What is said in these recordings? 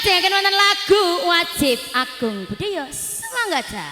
lajengaken wonten lagu Wajib Agung Budaya. Semangat ya.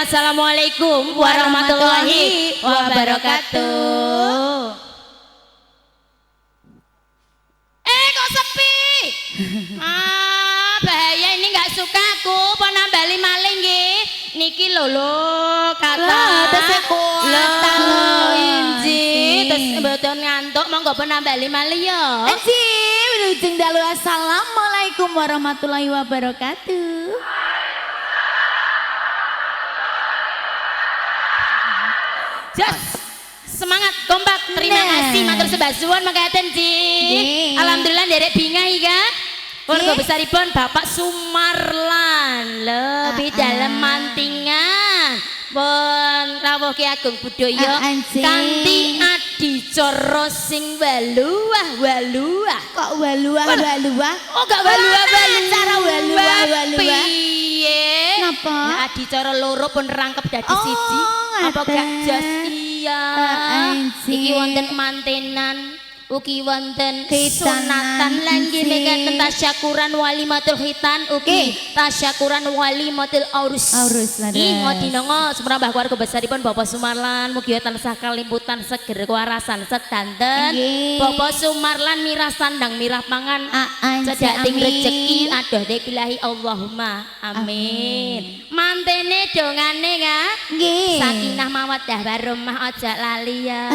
Assalamualaikum warahmatullahi wabarakatuh. Kok sepi? Bahaya ini nggak suka aku. Pon nambali maling nggih. Niki lho kata. Terus inji terus mboten ngantuk monggo pon nambali malih ya. Inji wilujeng dalu assalamualaikum warahmatullahi wabarakatuh. Just semangat kompak terima kasih matur sembah suwun mangkaten Ji. Alhamdulillah nderek bingah iki. Keluarga besaripun Bapak Sumarlan lebih dalam mantingan pun rawuh Ki Agung Budaya kanthi adicara sing waluah. Kok waluah? Oh gak waluah cara waluah. Piye? Napa? Nah, adicara loro pun rangkep dadi siji. Apa gak jos iya? Iki wonten mantenan. Ugi wonten sunatan lagi mekaten tasyakuran walimatul khitan ugi tasyakuran walimatul aurus ngodinongo semua keluarga besaripun Bapak Sumarlan mugi tansah kalimputan seger kewarasan sedanten Bapak Sumarlan mirah sandang mirah pangan sedating rejeki adoh billahi Allahumma amin mantene dongane nggih sakinah mawaddah warahmah aja lali ya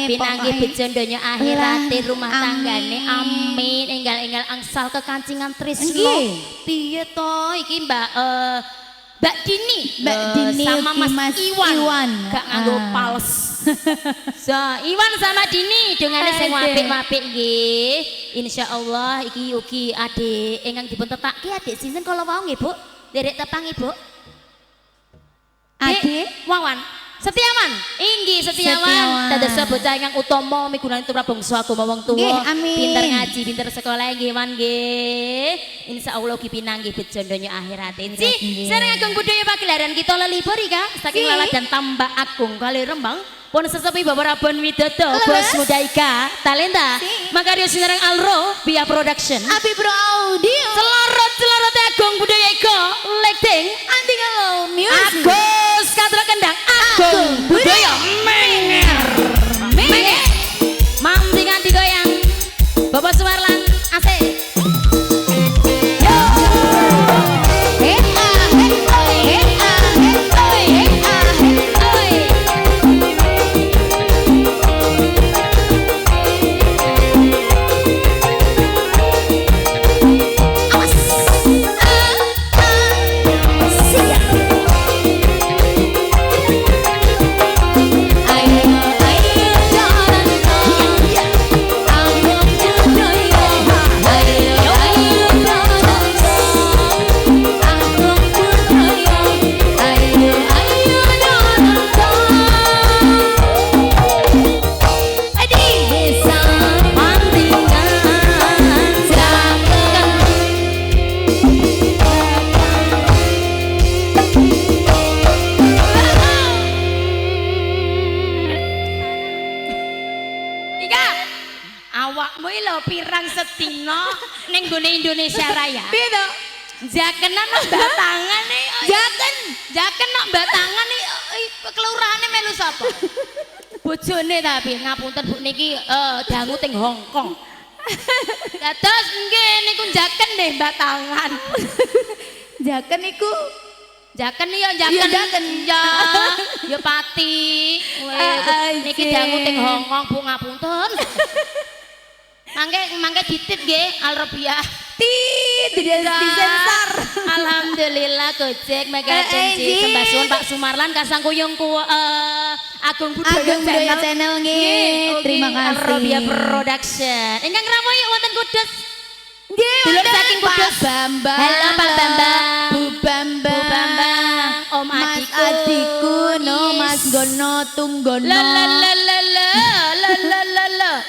pinanggih bejo donya akhirate rumah tanggane amin enggal-enggal angsal kekancingan tresno piye to iki Mbak Dini sama Mas Iwan gak nganggo pals so Iwan sama Dini dongane sing apik-apik nggih insyaallah iki ugi adik ingkang dipun tetakke adik sinten kala wau nggih Bu derek tepang Ibu adik Wawan Setiawan, inggih Setiawan. Dados bocah ingkang utama migunani tumrap bangsa agama wong tuwa. Pinter ngaji, pinter sekolah nggih wan nggih. Insyaallah ugi pinanggih bejo donya akhirat. Inci, sareng Agung Budaya pagelaran kita lelibur ika saking Laladan Tambak Agung kali Rembang. Pun sesepi Bapak Rabon Widodo, Bos Mudaika, Talenta. Makarya sinareng Alro, Bia Production. Abi Pro Audio. Celorot Agung Budaya ika, Lekting, Anti Kalau Music. Agus Katro Kendang Agung Budaya Menger Mantingan digoyang Bapak Sumarlan asik pirang setino ning gone Indonesia Raya. Piye to? Jakenan nang batangan jaken nang batangan kelurahane melu sapa? Bojone tapi ngapunten Bu niki dangu teng Hong Kong. Dados nggih niku jaken nggih batangan. Jaken niku jaken ya pati. Niki dangu teng Hong Kong Bu ngapunten. Mangke ditit nggih Alrobiah. Disensor. Alhamdulillah Gojek mekaten sembah suwun Pak Sumarlan kasang kuyung Agung Budaya Channel nggih. Terima kasih. Alrobiah Production. Ingkang rawuh yuk wonten Kudus. Nggih, dulur saking Kudus. Bambang. Halo Pak Bambang. Bu Bambang. Om Mas adikku no Mas Gono Tunggono.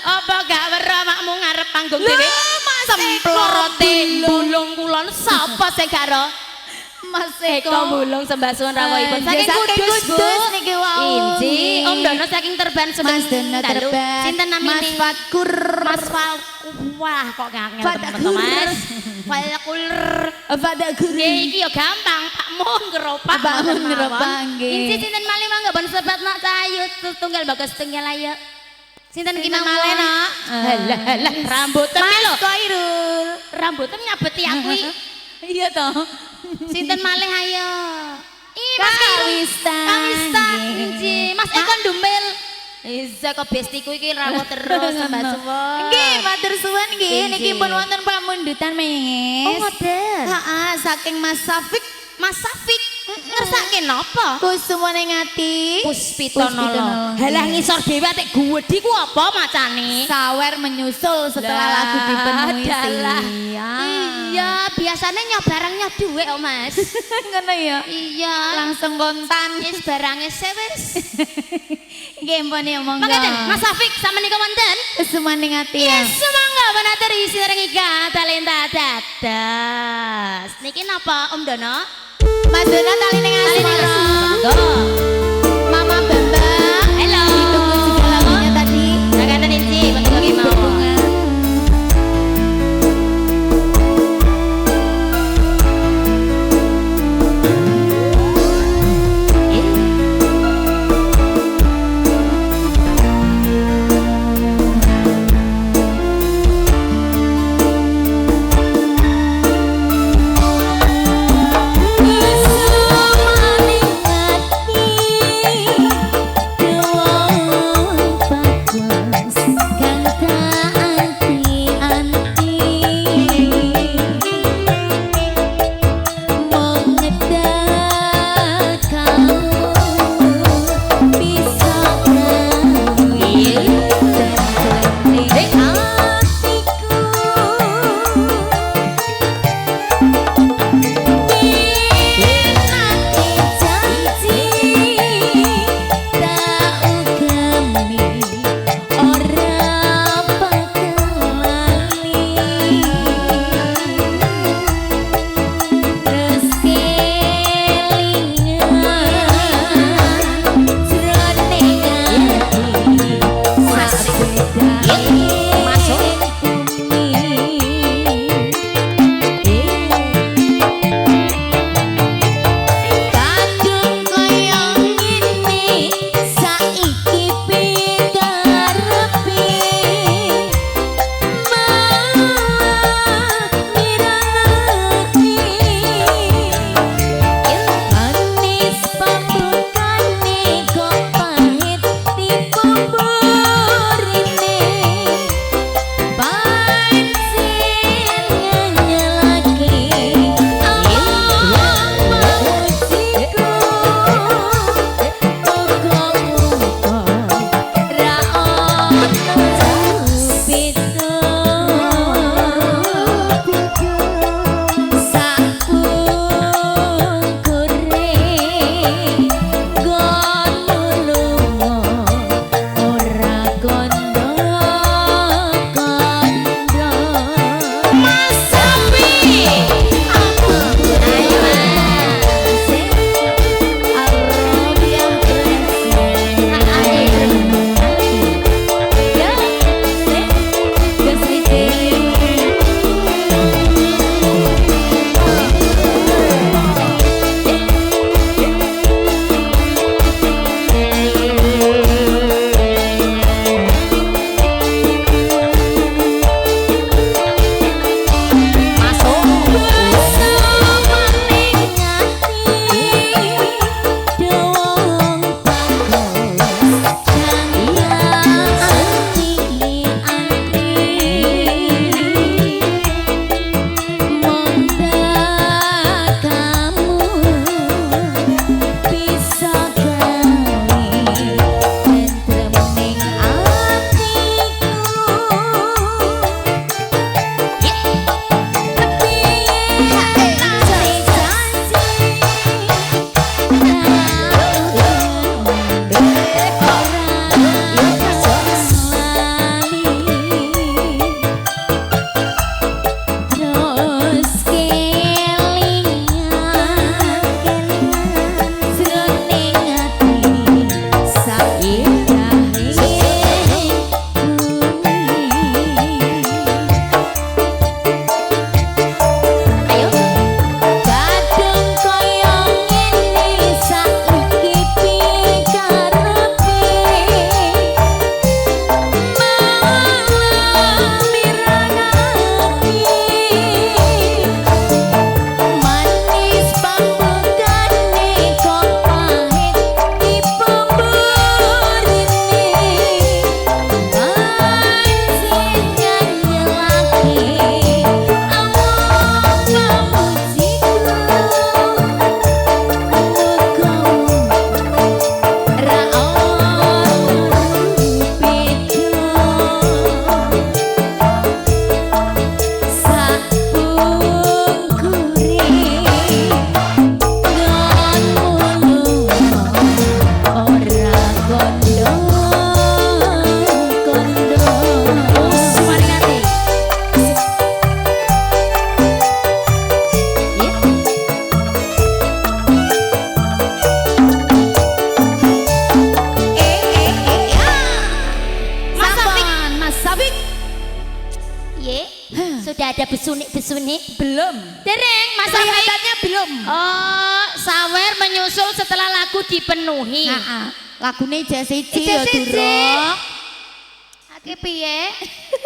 Apa gak weruh makmu ngarep panggung dhewe? Semplorote bulung kulon sapa sing gak ro? Mas Eko bulung sembah suwun rawuhipun saking Kudus niki wau. Inji Om Dono saking Terban Mas Dono Terban. Sinten namine? Mas Fatkur. Mas wah kok ngangel temen Mas. Fadakur. Iki yo gampang Pak Mun geropak. Pak Mun geropak nggih. Inji sinten malih mangga ben sebat nak cayu tunggal bagas tunggal ayo. Sinten ki malih nak? Halah rambutem lho. Mas Koirul. Rambutem nyabeti aku iki. Iya toh. Sinten malih ayo. Ih Mas Kawistan. Inji. Mas Eko Dumel. Isa kok bestiku iki rawuh terus sembah suwun. Nggih, matur suwun nggih. Niki pun wonten pamundutan Menges. Oh, ngoten. Heeh, saking Mas Safik. Mas Safik. ngersake napa? Kusuma ning ati. Puspitanala. Halah ngisor dhewe atik guwedhi ku apa macane? Sawer menyusul setelah lagu dipenuhi. Iya, biasanya nyobarangnya duwe kok Mas. Ngono ya. Iya. Langsung kontan. Wis barange wis. Nggih mpun ya monggo. Mangkaten Mas Afik sama nika wonten. Kusuma ning ati ya. Semangga penaturi sirengiga talenta dadas. Niki napa Om Dono? Mas Dono tali ning asmara. Monggo. Mama Bambang. Halo. Ditunggu juga lagunya tadi. Mangkaten iki bentuk lagi mau. Maning ati Besune Belum. dereng Mas Safi. Kelihatannya belum. Oh, sawer menyusul setelah lagu dipenuhi. Heeh. Lagune jek siji Jek ya siji. Durung. Oke piye?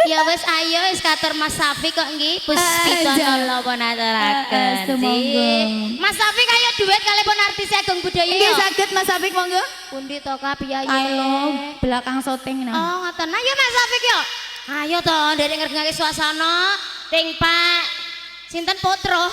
Ya wis ayo wis katur Mas Safi kok nggih Puspitono napa naturaken. Semoga. Mas Safi kaya duet kalipun artis Agung Budaya Nggih ya. saged Mas Afik monggo. Pundi to Kak piye? Ayo belakang syuting nah. Oh, ngoten. Ayo Mas Safi yo. Ayo to nderek ngergengake suasana ting Pak sinten Potro.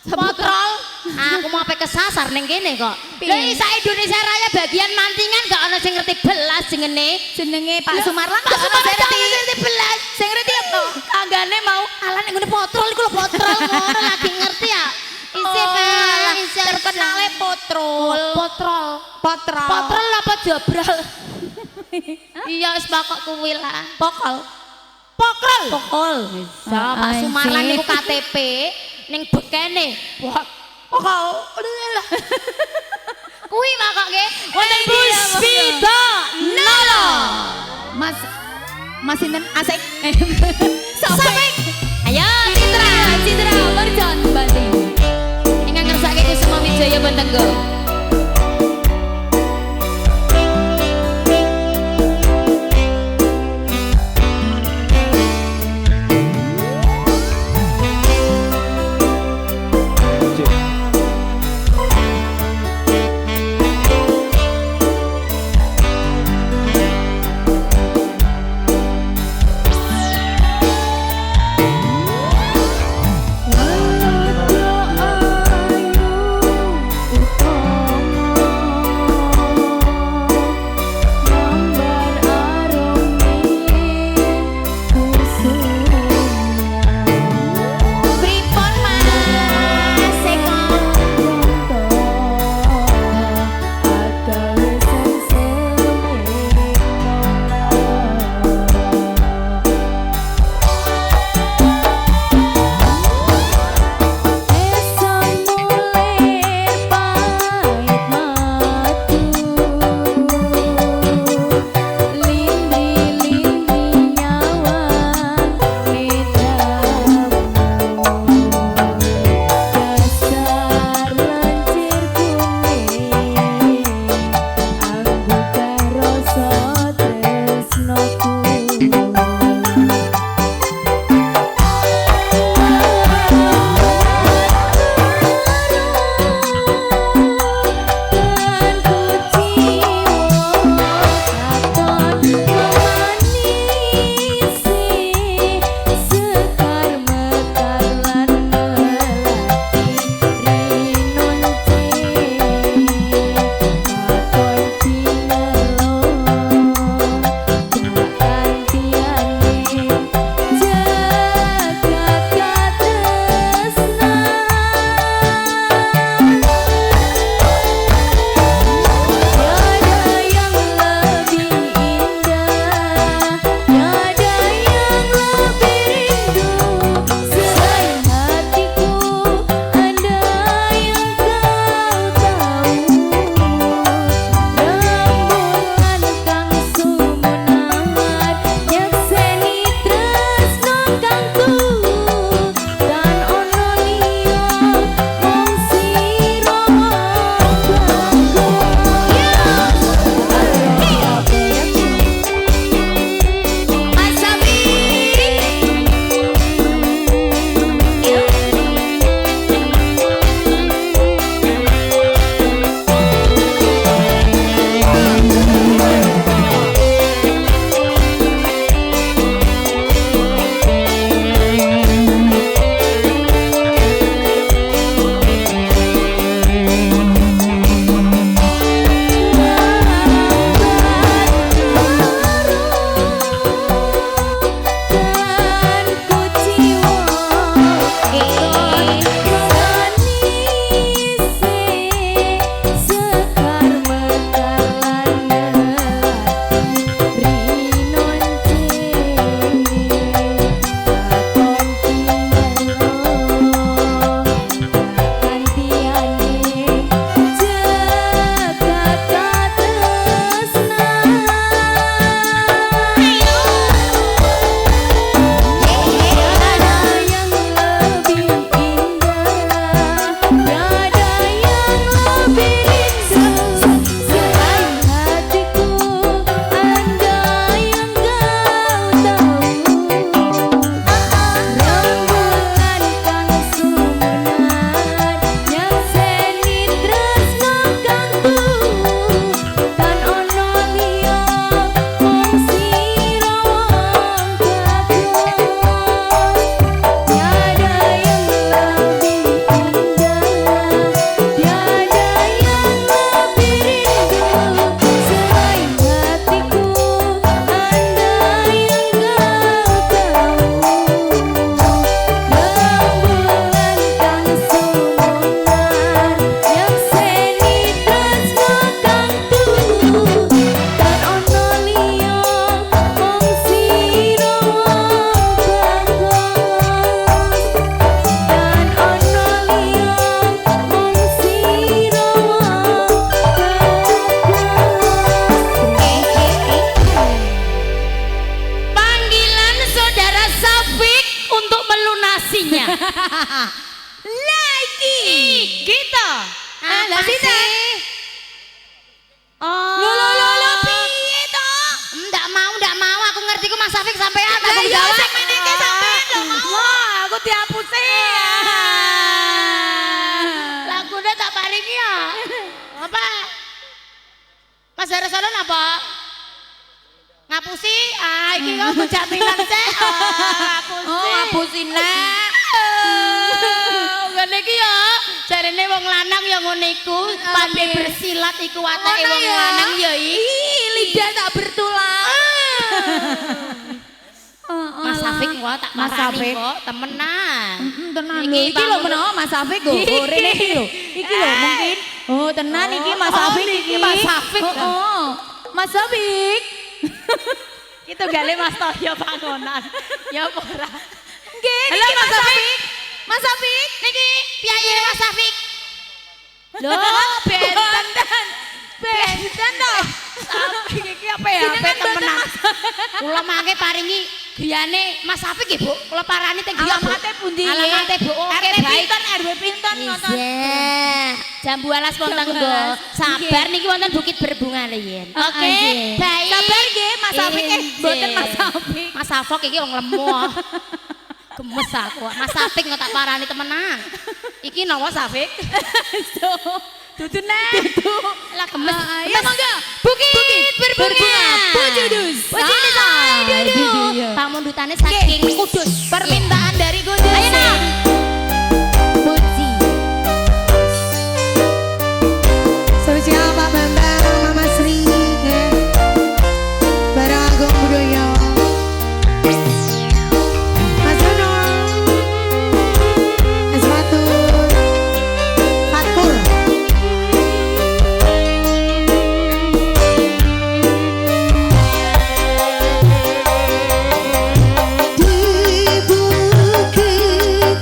Potrol. Aku mau sampai kesasar ning kene kok. Lha isa Indonesia Raya bagian mantingan gak ana sing ngerti belas jenenge. Jenenge Pak Sumarlan Pak gak ono Sumarlan ngerti. gak ngerti belas. Sing ngerti apa? Tanggane mau alah nek ngene Potrol iku lho Potrol ngono lagi ngerti ya. Isih Pak, isih terkenale Potrol. Potrol. Potrol. Potrol apa jabral? Iya wis bakok kuwi lah. Pokol. Pokrol. Pokol. Pak Sumarlan niku KTP ning bekene. Wah, pokol. Kuwi makoke wonten Puspito Nolo. Mas sinten asik. Sampai. Ayo Citra. Citra Merjon Banting. Ingkang ngersake Kusuma Wijaya Bentenggo. lah sini. Oh. Lo piye to? Ndak mau aku ngerti ku Mas Afik sampean tanggung Lah jawab. sing meniki sampean lho mau. Wah, aku dihapusi. Lagune tak paringi ya. Apa? Mas Darasalon apa? Ngapusi? Ah, iki kok jaminan sih. Ngapusi. Oh, ngapusin nek. Ngene iki ya, jarene wong lanang ya ngono iku, pandai bersilat iku watake wong lanang ya iki. Lidah tak bertulang. Mas Afik kok tak Mas marani Afik. kok temenan. Tenan Iki lho. Iki lho bangun- menawa Mas Afik lho. Oh, rene iki lho. Iki lho mungkin. Oh, tenan iki Mas Oh, Afik niki iki. Mas Afik. Oh. Mas Afik. Itu gale Mas Toyo panggonan. Ya apa ora? Nggih, Halo, niki Mas Mas Afik. Afik. Mas Afik. Niki piyayine Mas Afik? Loh, benten. Benten to. Afik iki apa ya? Jenengan Temenan. Kula mangke paringi griyane Mas Afik nggih, Bu. Kula parani teng griya, Bu. Alamate pundi? Alamate, Bu. Oke, RT baik. pinten, RW pinten ngoten. Iya, jam 12 wonten Jam nggo. 12. Sabar niki wonten Bukit Berbunga riyen. Oke, nggih. baik. Sabar nggih, Mas Afik. Mboten Mas Afik. Mas Afik iki wong lemu. Gemes aku. Mas Afik kok tak parani temenan. Iki nawa Afik? Dudu nek. Lah gemes. Ya monggo. Bukit Berbunga. Pujudus. Pujudus. Dudu. Pamundutane saking Kudus. Permintaan dari Kudus. Ayo nah. Puji. Spesial Pak Bambang, Mama Sri, Barang Agung Budoyo, Mas Dono, Mas Fatur, Fatkur. Di bukit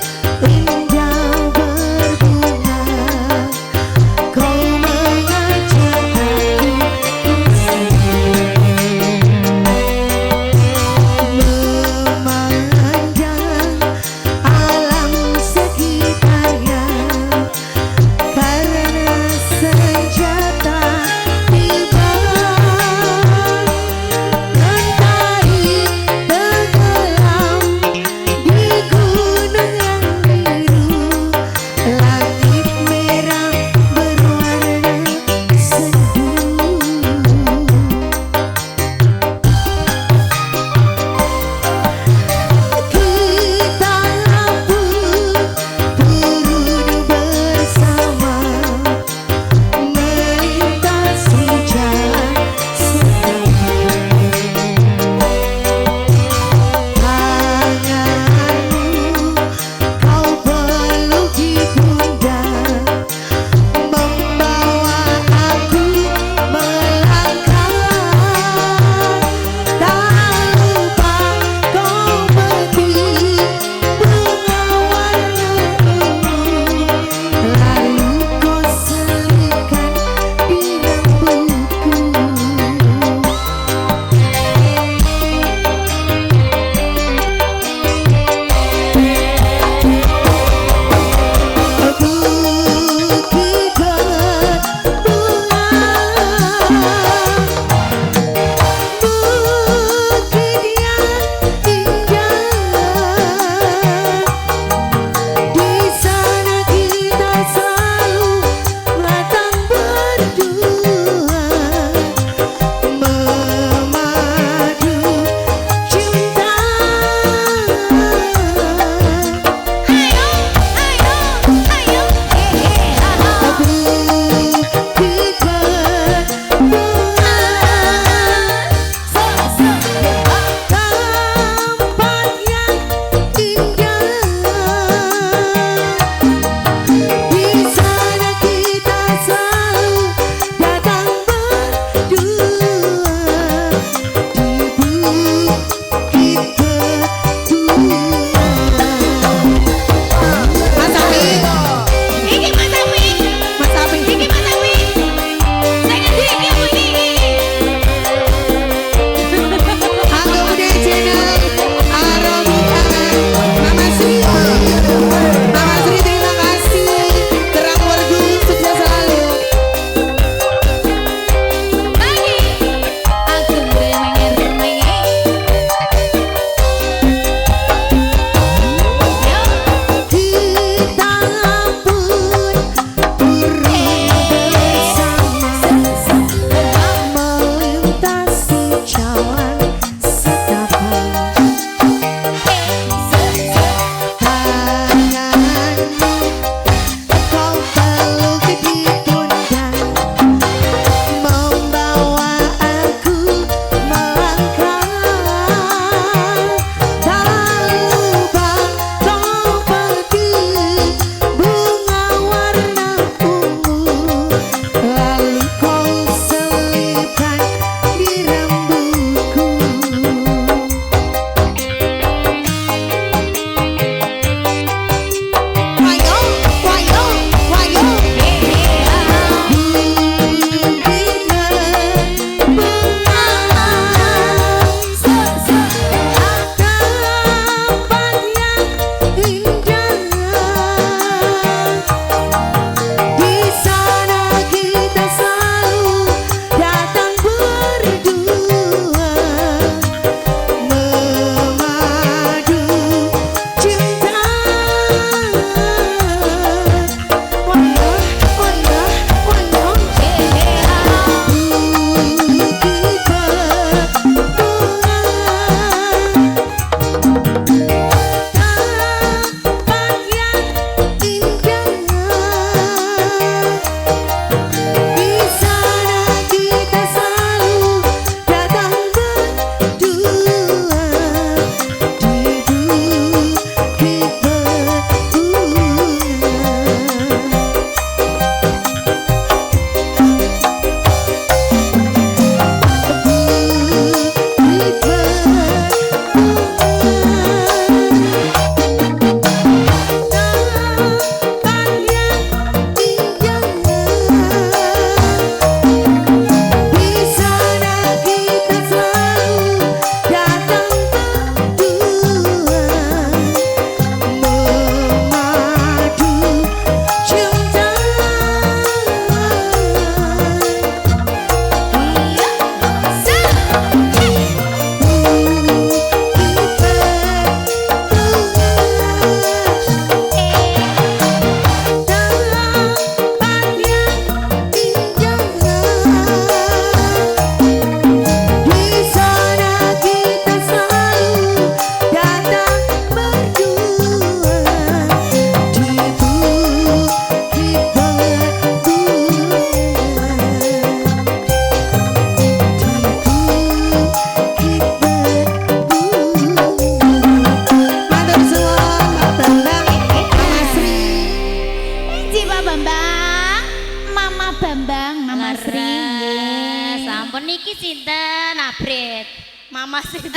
Bambang, Mama Sri. Leres. Sampun niki sinten Abrit? Mama sinten?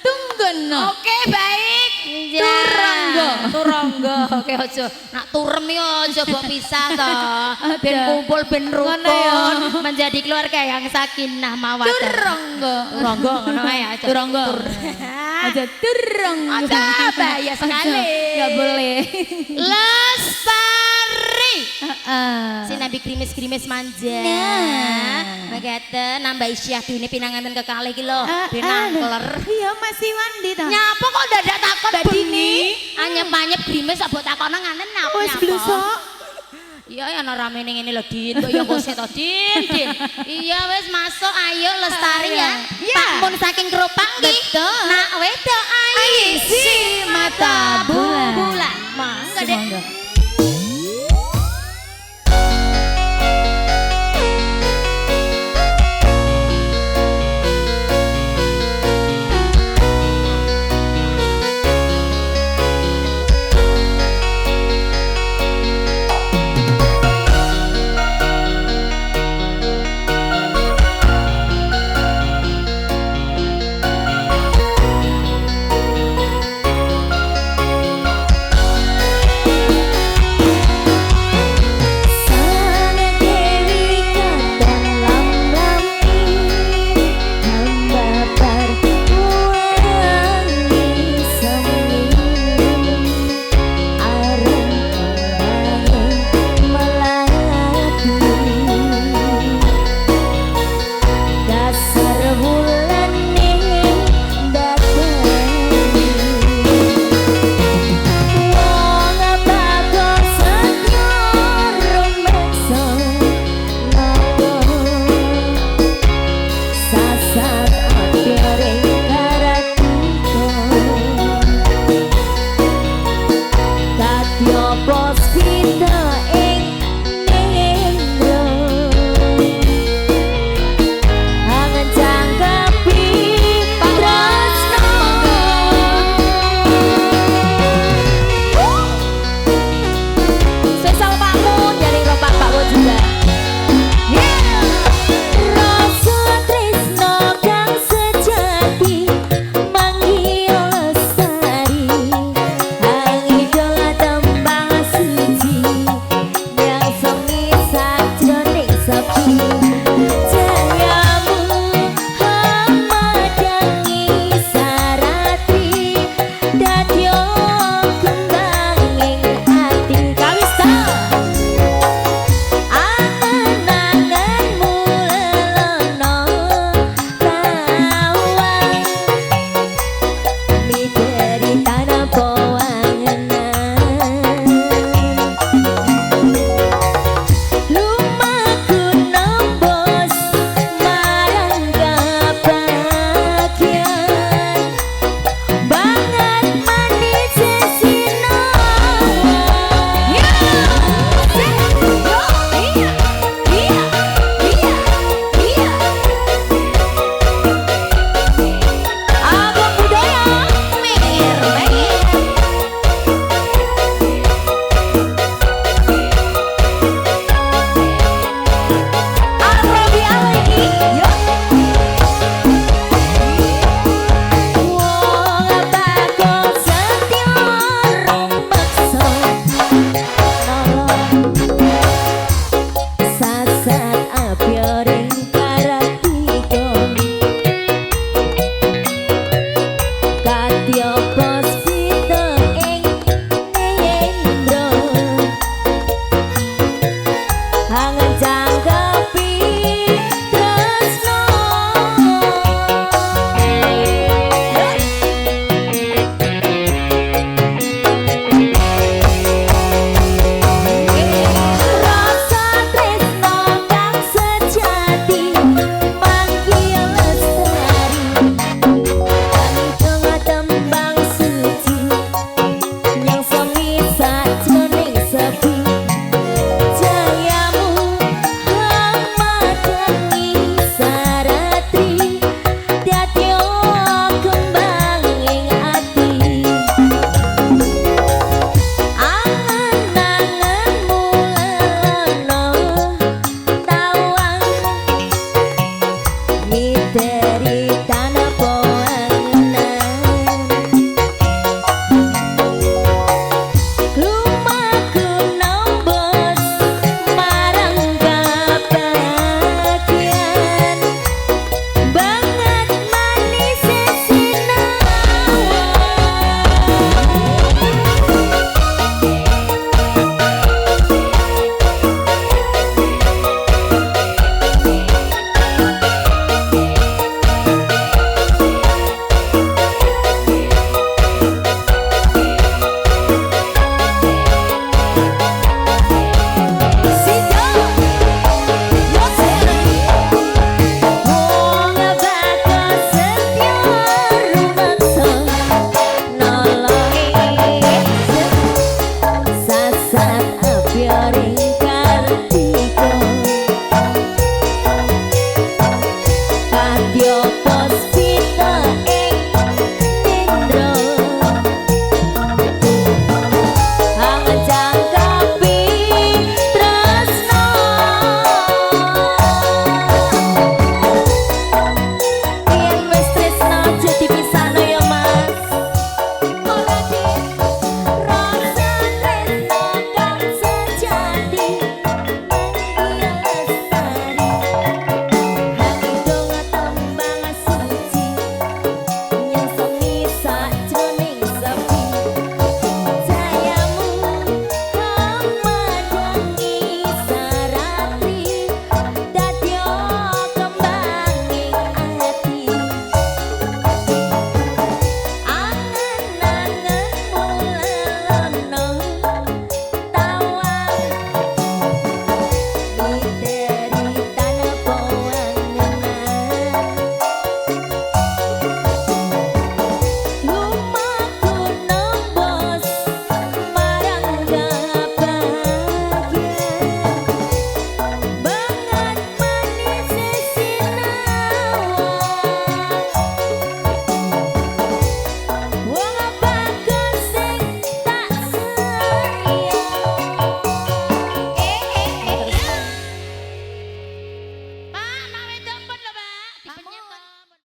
Tunggono. Oke, baik. Turangga. Turangga. Oke aja. Nak turem yo aja mbok pisah to. Ben Ada. kumpul ben Ngono ya. rukun menjadi keluarga yang sakinah mawaddah. Turangga. Turangga ngono ae aja. Turangga. Tur- Aja turangga. Ada bahaya sekali. Enggak boleh. Lestari. Heeh. Si Nabi grimis-grimis manja. Nah. Begitu nambah syahdu ini pinanganten kekalih iki lho. Binangkler. Iya masih mandi ta. Nyapa kok dadak takon Mbak Dini? Anyep-anyep grimis abot takono nganten nyapa. Wes blusok. Iya ya ana rame ning ngene lho Din. Kok ya kose to Din. Iya wis masuk ayo Lestari ya. Iya. Pak mun saking Keropang nggih. Betul. Nak wedok ayi Si mata bulan. bulan. Mangga Dek. Semangga.